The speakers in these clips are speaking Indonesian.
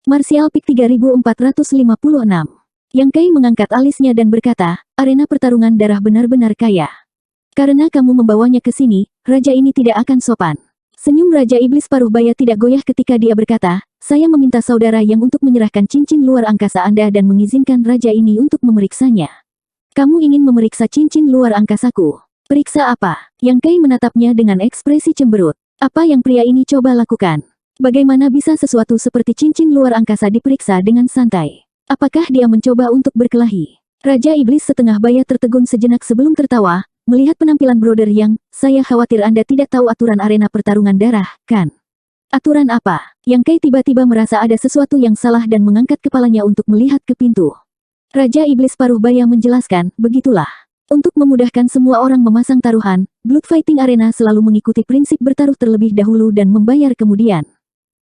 Martial Peak 3456. Yang Kai mengangkat alisnya dan berkata, arena pertarungan darah benar-benar kaya. Karena kamu membawanya ke sini, raja ini tidak akan sopan. Senyum Raja Iblis Paruh Baya tidak goyah ketika dia berkata, saya meminta saudara yang untuk menyerahkan cincin luar angkasa Anda dan mengizinkan raja ini untuk memeriksanya. Kamu ingin memeriksa cincin luar angkasaku? Periksa apa? Yang Kai menatapnya dengan ekspresi cemberut. Apa yang pria ini coba lakukan? Bagaimana bisa sesuatu seperti cincin luar angkasa diperiksa dengan santai? Apakah dia mencoba untuk berkelahi? Raja Iblis setengah baya tertegun sejenak sebelum tertawa, melihat penampilan Brother Yang. Saya khawatir Anda tidak tahu aturan arena pertarungan darah, kan? Aturan apa? Yang Kai tiba-tiba merasa ada sesuatu yang salah dan mengangkat kepalanya untuk melihat ke pintu. Raja Iblis Paruh Baya menjelaskan, begitulah. Untuk memudahkan semua orang memasang taruhan, Blood Fighting Arena selalu mengikuti prinsip bertaruh terlebih dahulu dan membayar kemudian.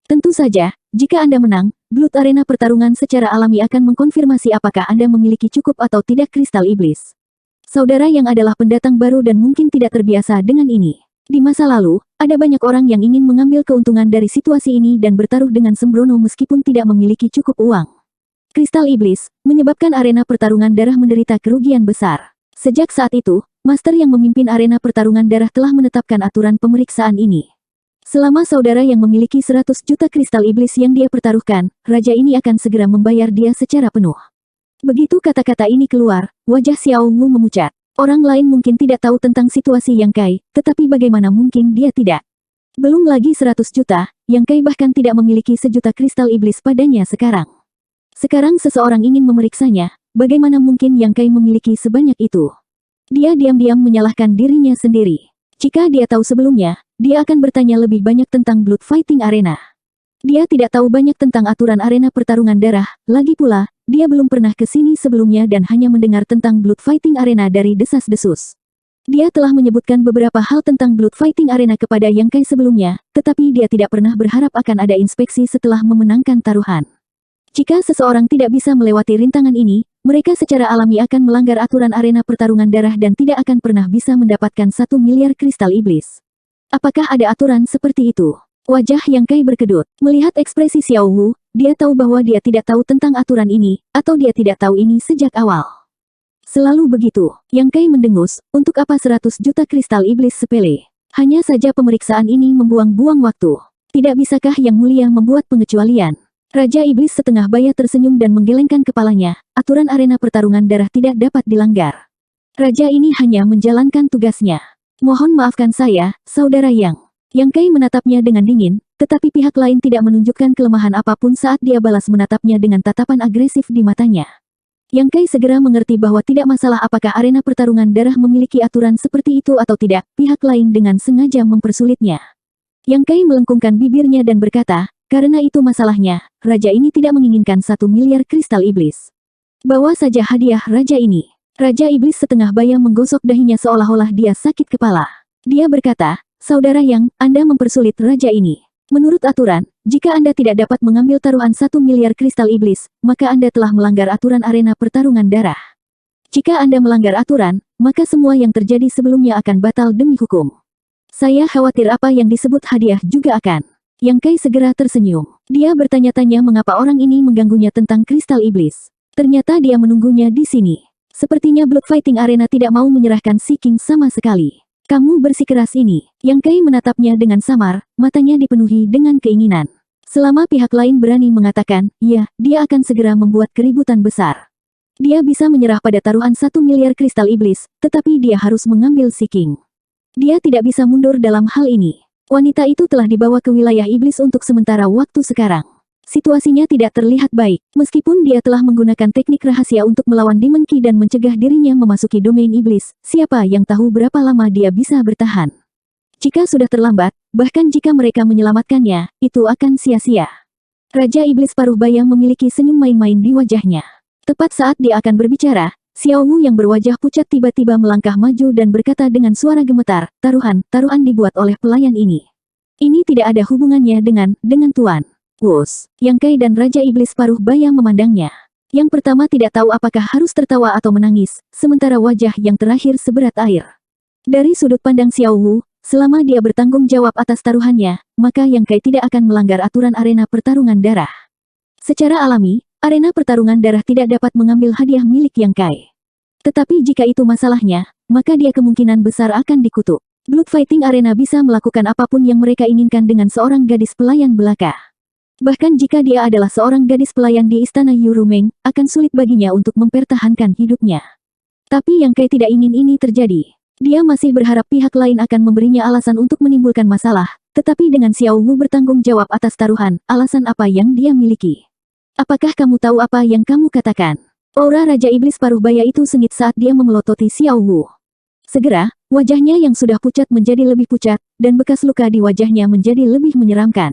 Tentu saja, jika Anda menang, Blood Arena pertarungan secara alami akan mengkonfirmasi apakah Anda memiliki cukup atau tidak kristal iblis. Saudara yang adalah pendatang baru dan mungkin tidak terbiasa dengan ini. Di masa lalu, ada banyak orang yang ingin mengambil keuntungan dari situasi ini dan bertaruh dengan sembrono meskipun tidak memiliki cukup uang. Kristal iblis menyebabkan arena pertarungan darah menderita kerugian besar. Sejak saat itu, Master yang memimpin arena pertarungan darah telah menetapkan aturan pemeriksaan ini. Selama saudara yang memiliki 100 juta kristal iblis yang dia pertaruhkan, raja ini akan segera membayar dia secara penuh. Begitu kata-kata ini keluar, wajah Xiao Wu memucat. Orang lain mungkin tidak tahu tentang situasi Yang Kai, tetapi bagaimana mungkin dia tidak? Belum lagi 100 juta, Yang Kai bahkan tidak memiliki sejuta kristal iblis padanya sekarang. Sekarang seseorang ingin memeriksanya, bagaimana mungkin Yang Kai memiliki sebanyak itu? Dia diam-diam menyalahkan dirinya sendiri. Jika dia tahu sebelumnya, dia akan bertanya lebih banyak tentang Blood Fighting Arena. Dia tidak tahu banyak tentang aturan arena pertarungan darah, lagi pula, dia belum pernah ke sini sebelumnya dan hanya mendengar tentang Blood Fighting Arena dari desas-desus. Dia telah menyebutkan beberapa hal tentang Blood Fighting Arena kepada Yang Kai sebelumnya, tetapi dia tidak pernah berharap akan ada inspeksi setelah memenangkan taruhan. Jika seseorang tidak bisa melewati rintangan ini, mereka secara alami akan melanggar aturan arena pertarungan darah dan tidak akan pernah bisa mendapatkan 1 miliar kristal iblis. Apakah ada aturan seperti itu? Wajah Yang Kai berkedut. Melihat ekspresi Xiao Wu, dia tahu bahwa dia tidak tahu tentang aturan ini, atau dia tidak tahu ini sejak awal. Selalu begitu, Yang Kai mendengus, untuk apa 100 juta kristal iblis sepele? Hanya saja pemeriksaan ini membuang-buang waktu. Tidak bisakah Yang Mulia membuat pengecualian? Raja Iblis setengah baya tersenyum dan menggelengkan kepalanya, aturan arena pertarungan darah tidak dapat dilanggar. Raja ini hanya menjalankan tugasnya. Mohon maafkan saya, Saudara Yang. Yang Kai menatapnya dengan dingin, tetapi pihak lain tidak menunjukkan kelemahan apapun saat dia balas menatapnya dengan tatapan agresif di matanya. Yang Kai segera mengerti bahwa tidak masalah apakah arena pertarungan darah memiliki aturan seperti itu atau tidak, pihak lain dengan sengaja mempersulitnya. Yang Kai melengkungkan bibirnya dan berkata, karena itu masalahnya, raja ini tidak menginginkan 1 miliar kristal iblis. Bawa saja hadiah raja ini. Raja Iblis setengah baya menggosok dahinya seolah-olah dia sakit kepala. Dia berkata, Saudara Yang, Anda mempersulit raja ini. Menurut aturan, jika Anda tidak dapat mengambil taruhan 1 miliar kristal iblis, maka Anda telah melanggar aturan arena pertarungan darah. Jika Anda melanggar aturan, maka semua yang terjadi sebelumnya akan batal demi hukum. Saya khawatir apa yang disebut hadiah juga akan. Yang Kai segera tersenyum. Dia bertanya-tanya mengapa orang ini mengganggunya tentang kristal iblis. Ternyata dia menunggunya di sini. Sepertinya Blood Fighting Arena tidak mau menyerahkan Si King sama sekali. Kamu bersikeras ini. Yang Kai menatapnya dengan samar, matanya dipenuhi dengan keinginan. Selama pihak lain berani mengatakan, ya, dia akan segera membuat keributan besar. Dia bisa menyerah pada taruhan 1 miliar kristal iblis, tetapi dia harus mengambil Si King. Dia tidak bisa mundur dalam hal ini. Wanita itu telah dibawa ke wilayah iblis untuk sementara waktu sekarang. Situasinya tidak terlihat baik, meskipun dia telah menggunakan teknik rahasia untuk melawan Demon Key dan mencegah dirinya memasuki domain iblis, siapa yang tahu berapa lama dia bisa bertahan. Jika sudah terlambat, bahkan jika mereka menyelamatkannya, itu akan sia-sia. Raja Iblis Paruh Baya memiliki senyum main-main di wajahnya. Tepat saat dia akan berbicara, Xiao Wu yang berwajah pucat tiba-tiba melangkah maju dan berkata dengan suara gemetar, taruhan dibuat oleh pelayan ini. Ini tidak ada hubungannya dengan Tuan. Wus, Yang Kai dan Raja Iblis Paruh Baya memandangnya. Yang pertama tidak tahu apakah harus tertawa atau menangis, sementara wajah yang terakhir seberat air. Dari sudut pandang Xiao Wu, selama dia bertanggung jawab atas taruhannya, maka Yang Kai tidak akan melanggar aturan arena pertarungan darah. Secara alami, arena pertarungan darah tidak dapat mengambil hadiah milik Yang Kai. Tetapi jika itu masalahnya, maka dia kemungkinan besar akan dikutuk. Blood Fighting Arena bisa melakukan apapun yang mereka inginkan dengan seorang gadis pelayan belaka. Bahkan jika dia adalah seorang gadis pelayan di istana Yurumeng, akan sulit baginya untuk mempertahankan hidupnya. Tapi Yang Kai tidak ingin ini terjadi. Dia masih berharap pihak lain akan memberinya alasan untuk menimbulkan masalah, tetapi dengan Xiao Wu bertanggung jawab atas taruhan, alasan apa yang dia miliki. Apakah kamu tahu apa yang kamu katakan? Aura Raja Iblis Paruh Baya itu sengit saat dia memelototi Xiao Wu. Segera, wajahnya yang sudah pucat menjadi lebih pucat, dan bekas luka di wajahnya menjadi lebih menyeramkan.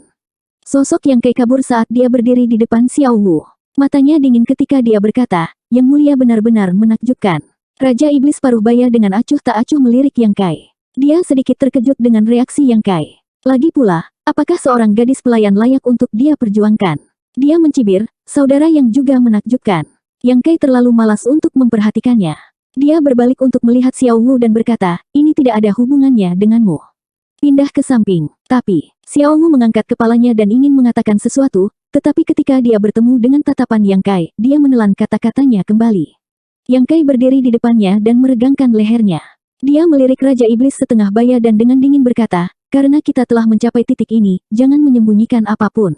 Sosok Yang Kai kabur saat dia berdiri di depan Xiao Wu. Matanya dingin ketika dia berkata, "Yang mulia benar-benar menakjubkan." Raja Iblis Paruh Baya dengan acuh tak acuh melirik Yang Kai. Dia sedikit terkejut dengan reaksi Yang Kai. Lagi pula, apakah seorang gadis pelayan layak untuk dia perjuangkan? Dia mencibir, saudara yang juga menakjubkan. Yang Kai terlalu malas untuk memperhatikannya. Dia berbalik untuk melihat Xiao Wu dan berkata, "Ini tidak ada hubungannya denganmu." Pindah ke samping. Tapi, Xiao Wu mengangkat kepalanya dan ingin mengatakan sesuatu, tetapi ketika dia bertemu dengan tatapan Yang Kai, dia menelan kata-katanya kembali. Yang Kai berdiri di depannya dan meregangkan lehernya. Dia melirik Raja Iblis setengah baya dan dengan dingin berkata, "Karena kita telah mencapai titik ini, jangan menyembunyikan apapun.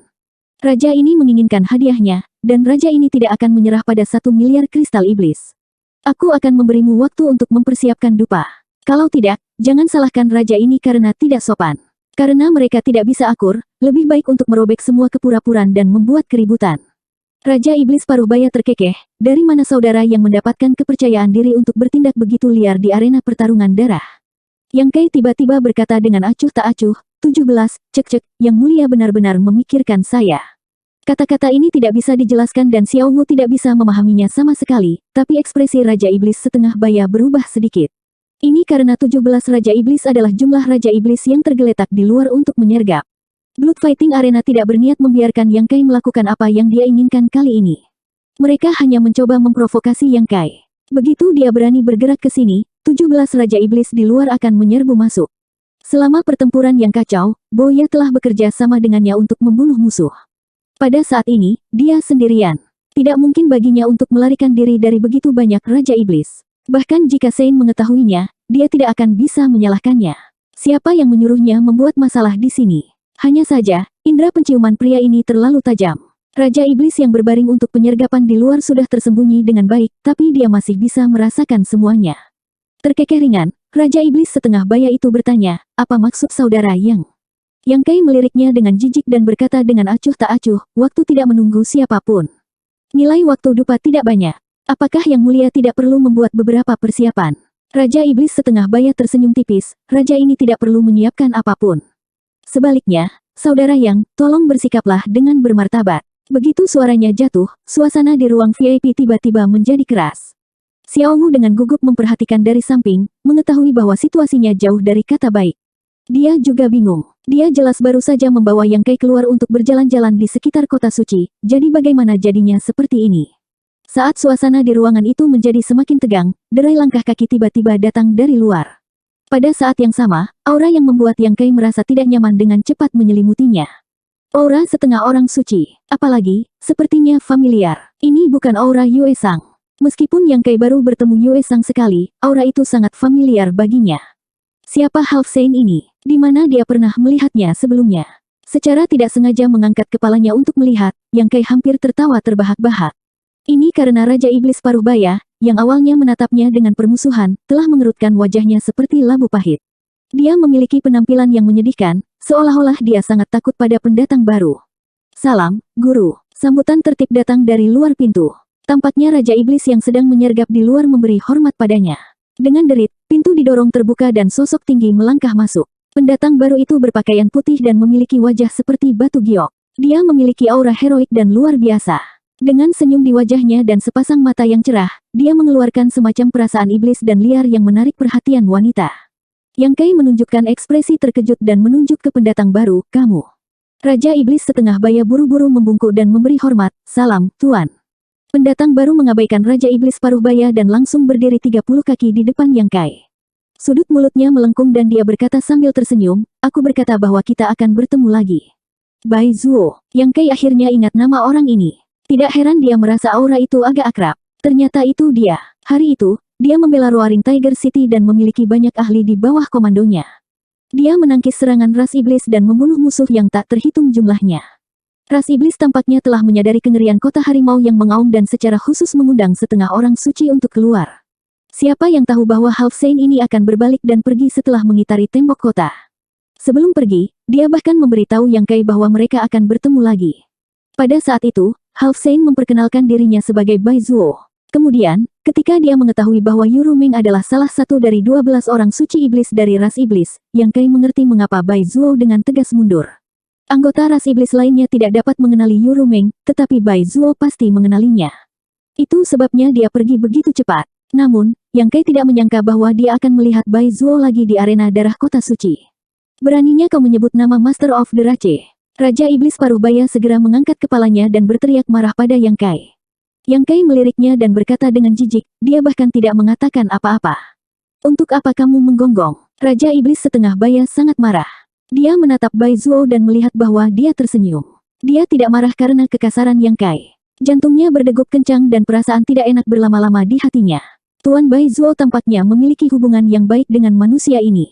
Raja ini menginginkan hadiahnya, dan Raja ini tidak akan menyerah pada 1 miliar kristal iblis. Aku akan memberimu waktu untuk mempersiapkan dupa. Kalau tidak, jangan salahkan Raja ini karena tidak sopan. Karena mereka tidak bisa akur, lebih baik untuk merobek semua kepura-puraan dan membuat keributan." Raja Iblis Paruh Baya terkekeh, dari mana saudara yang mendapatkan kepercayaan diri untuk bertindak begitu liar di arena pertarungan darah? Yang Kai tiba-tiba berkata dengan acuh tak acuh, 17, cek-cek, Yang mulia benar-benar memikirkan saya. Kata-kata ini tidak bisa dijelaskan dan Xiao Wu tidak bisa memahaminya sama sekali, tapi ekspresi Raja Iblis setengah baya berubah sedikit. Ini karena 17 Raja Iblis adalah jumlah Raja Iblis yang tergeletak di luar untuk menyergap. Blood Fighting Arena tidak berniat membiarkan Yang Kai melakukan apa yang dia inginkan kali ini. Mereka hanya mencoba memprovokasi Yang Kai. Begitu dia berani bergerak ke sini, 17 Raja Iblis di luar akan menyerbu masuk. Selama pertempuran yang kacau, Boya telah bekerja sama dengannya untuk membunuh musuh. Pada saat ini, dia sendirian. Tidak mungkin baginya untuk melarikan diri dari begitu banyak Raja Iblis. Bahkan jika Sein mengetahuinya, dia tidak akan bisa menyalahkannya. Siapa yang menyuruhnya membuat masalah di sini? Hanya saja, indera penciuman pria ini terlalu tajam. Raja Iblis yang berbaring untuk penyergapan di luar sudah tersembunyi dengan baik, tapi dia masih bisa merasakan semuanya. Terkekeh ringan, Raja Iblis setengah baya itu bertanya, "Apa maksud saudara Yang?" Yang Kai meliriknya dengan jijik dan berkata dengan acuh tak acuh, "Waktu tidak menunggu siapapun. Nilai waktu dupa tidak banyak. Apakah Yang mulia tidak perlu membuat beberapa persiapan?" Raja Iblis setengah baya tersenyum tipis, "Raja ini tidak perlu menyiapkan apapun. Sebaliknya, saudara Yang, tolong bersikaplah dengan bermartabat." Begitu suaranya jatuh, suasana di ruang VIP tiba-tiba menjadi keras. Xiao Wu dengan gugup memperhatikan dari samping, mengetahui bahwa situasinya jauh dari kata baik. Dia juga bingung. Dia jelas baru saja membawa Yang Kai keluar untuk berjalan-jalan di sekitar kota suci, jadi bagaimana jadinya seperti ini? Saat suasana di ruangan itu menjadi semakin tegang, derai langkah kaki tiba-tiba datang dari luar. Pada saat yang sama, aura yang membuat Yang Kai merasa tidak nyaman dengan cepat menyelimutinya. Aura setengah orang suci, apalagi, sepertinya familiar. Ini bukan aura Yue Sang. Meskipun Yang Kai baru bertemu Yue Sang sekali, aura itu sangat familiar baginya. Siapa Half Saint ini? Di mana dia pernah melihatnya sebelumnya? Secara tidak sengaja mengangkat kepalanya untuk melihat, Yang Kai hampir tertawa terbahak-bahak. Ini karena Raja Iblis Paruh Baya, yang awalnya menatapnya dengan permusuhan, telah mengerutkan wajahnya seperti labu pahit. Dia memiliki penampilan yang menyedihkan, seolah-olah dia sangat takut pada pendatang baru. "Salam, Guru." Sambutan tertib datang dari luar pintu. Tampaknya Raja Iblis yang sedang menyergap di luar memberi hormat padanya. Dengan derit, pintu didorong terbuka dan sosok tinggi melangkah masuk. Pendatang baru itu berpakaian putih dan memiliki wajah seperti batu giok. Dia memiliki aura heroik dan luar biasa. Dengan senyum di wajahnya dan sepasang mata yang cerah, dia mengeluarkan semacam perasaan iblis dan liar yang menarik perhatian wanita. Yang Kai menunjukkan ekspresi terkejut dan menunjuk ke pendatang baru, "Kamu." Raja Iblis setengah baya buru-buru membungkuk dan memberi hormat, "Salam, Tuan." Pendatang baru mengabaikan Raja Iblis Paruh Baya dan langsung berdiri 30 kaki di depan Yang Kai. Sudut mulutnya melengkung dan dia berkata sambil tersenyum, "Aku berkata bahwa kita akan bertemu lagi." Bai Zuo. Yang Kai akhirnya ingat nama orang ini. Tidak heran dia merasa aura itu agak akrab. Ternyata itu dia. Hari itu, dia membela Roaring Tiger City dan memiliki banyak ahli di bawah komandonya. Dia menangkis serangan ras iblis dan membunuh musuh yang tak terhitung jumlahnya. Ras iblis tampaknya telah menyadari kengerian kota harimau yang mengaum dan secara khusus mengundang setengah orang suci untuk keluar. Siapa yang tahu bahwa Half Saint ini akan berbalik dan pergi setelah mengitari tembok kota. Sebelum pergi, dia bahkan memberitahu Yang Kai bahwa mereka akan bertemu lagi. Pada saat itu, Half Saint memperkenalkan dirinya sebagai Bai Zuo. Kemudian, ketika dia mengetahui bahwa Yu Rumeng adalah salah satu dari 12 orang suci iblis dari ras iblis, Yang Kai mengerti mengapa Bai Zuo dengan tegas mundur. Anggota ras iblis lainnya tidak dapat mengenali Yu Rumeng, tetapi Bai Zuo pasti mengenalinya. Itu sebabnya dia pergi begitu cepat. Namun, Yang Kai tidak menyangka bahwa dia akan melihat Bai Zuo lagi di arena darah kota suci. Beraninya kau menyebut nama Master of the Rache. Raja Iblis Paruh Baya segera mengangkat kepalanya dan berteriak marah pada Yang Kai. Yang Kai meliriknya dan berkata dengan jijik, dia bahkan tidak mengatakan apa-apa. Untuk apa kamu menggonggong? Raja Iblis setengah baya sangat marah. Dia menatap Bai Zuo dan melihat bahwa dia tersenyum. Dia tidak marah karena kekasaran Yang Kai. Jantungnya berdegup kencang dan perasaan tidak enak berlama-lama di hatinya. Tuan Bai Zuo tampaknya memiliki hubungan yang baik dengan manusia ini.